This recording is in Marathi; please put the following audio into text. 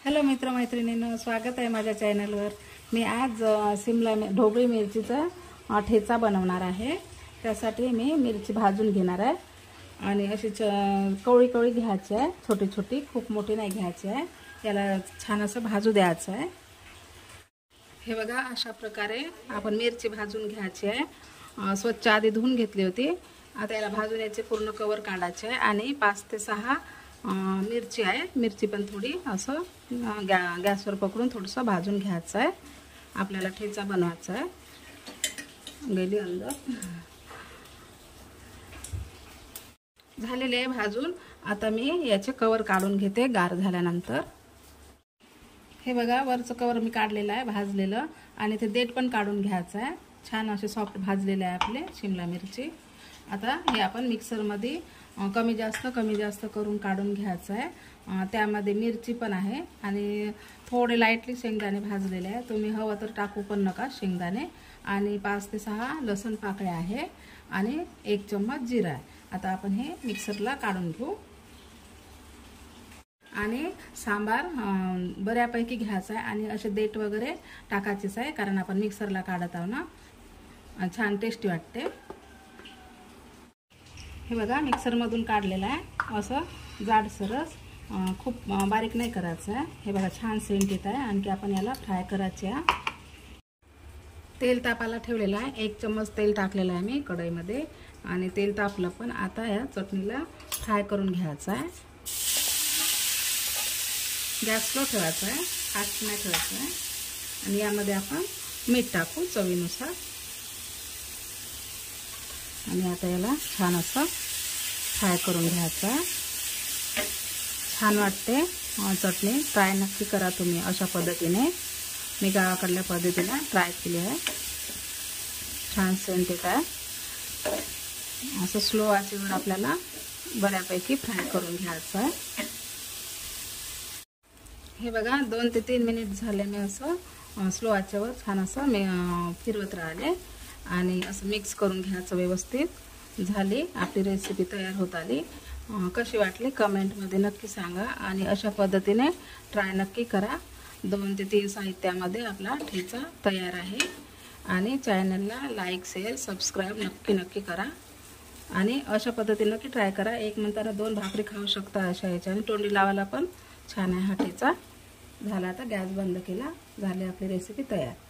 हॅलो मित्रमैत्रिणींनो, स्वागत आहे माझ्या चॅनलवर। मी आज शिमला ढोबळी मिरचीचा ठेचा बनवणार आहे। त्यासाठी मी मिरची भाजून घेणार आहे आणि अशी कवळी कवळी घ्यायची आहे, छोटी छोटी, खूप मोठी नाही घ्यायची आहे। याला छान असं भाजू द्यायचं आहे। हे बघा, अशा प्रकारे आपण मिरची भाजून घ्यायची आहे। स्वच्छ आधी धुवून घेतली होती। आता याला भाजून याचे पूर्ण कवर काढायचे आहे आणि 5 ते 6 मिरची आहे। मिरची पण थोडी असं गॅसवर पकडून थोडंसं भाजून घ्यायचं आहे। आपल्याला ठेचा बनवायचा आहे। गेली अंदर झालेले आहे भाजून। आता मी याचे कवर काढून घेते गार झाल्यानंतर। हे बघा, वरचं कवर मी काढलेलं आहे भाजलेलं, आणि ते देठ पण काढून घ्यायचं आहे। छान असे सॉफ्ट भाजलेले आहे आपले शिमला मिरची। आता हे आपण मिक्सरमध्ये कमी जास्त करून काढून घ्यायचं आहे। त्यामध्ये मिरची पण आहे आणि थोडे लाईटली शेंगदाणे भाजलेले आहे। तुम्ही हवं तर टाकू पण नका शेंगदाणे। आणि 5 ते 6 लसूण पाकळ्या आहे आणि 1 चम्मच जिरा आहे। आता आपण हे मिक्सरला काढून घेऊ आणि सांबार बऱ्यापैकी घ्यायचा आहे आणि असे देठ वगैरे टाकायचेच आहे, कारण आपण मिक्सरला काढत आहोत ना, छान टेस्टी वाटते। हे बघा, मिक्सरमधून काढलेला आहे। असं जाडसरच, खूप बारीक नाही करायचं आहे। हे बघा, छान सेंट येत आहे। आणखी आपण याला फ्राय करायचे आहे। तेल तापायला ठेवलेलं आहे। 1 चम्मच तेल टाकलेलं आहे मी कढईमध्ये आणि तेल तापलं पण आता या चटणीला फ्राय करून घ्यायचं आहे। गॅस स्लो ठेवायचा आहे, फास्ट नाही ठेवायचं आहे। आणि यामध्ये आपण मीठ टाकू चवीनुसार आणि आता याला छान असं फ्राय करून घ्यायचं आहे। छान वाटते चटणी, ट्राय नक्की करा तुम्ही अशा पद्धतीने। मी गावाकडल्या पद्धतीने ट्राय केली आहे। छान सेंट येत आहे। असं स्लो आचेवर आपल्याला बऱ्यापैकी फ्राय करून घ्यायचं आहे। हे बघा, 2 ते 3 मिनिट झाले मी असं स्लो आचेवर छान असं मी फिरवत राहिले आणि असं मिक्स करून घ्यायचं व्यवस्थित। झाली आपली रेसिपी तयार होत आली। कशी वाटली कमेंटमध्ये नक्की सांगा आणि अशा पद्धतीने ट्राय नक्की करा। 2 ते 3 साहित्यामध्ये आपला ठेचा तयार आहे। आणि चॅनलला लाईक, शेअर, सबस्क्राईब नक्की करा आणि अशा पद्धतीने नक्की ट्राय करा। एक म्हणताना 2 भाकरी खाऊ शकता अशा याच्याने। तोंडी लावायला पण छान आहे हा ठेचा। झाला, आता गॅस बंद केला, झाली आपली रेसिपी तयार।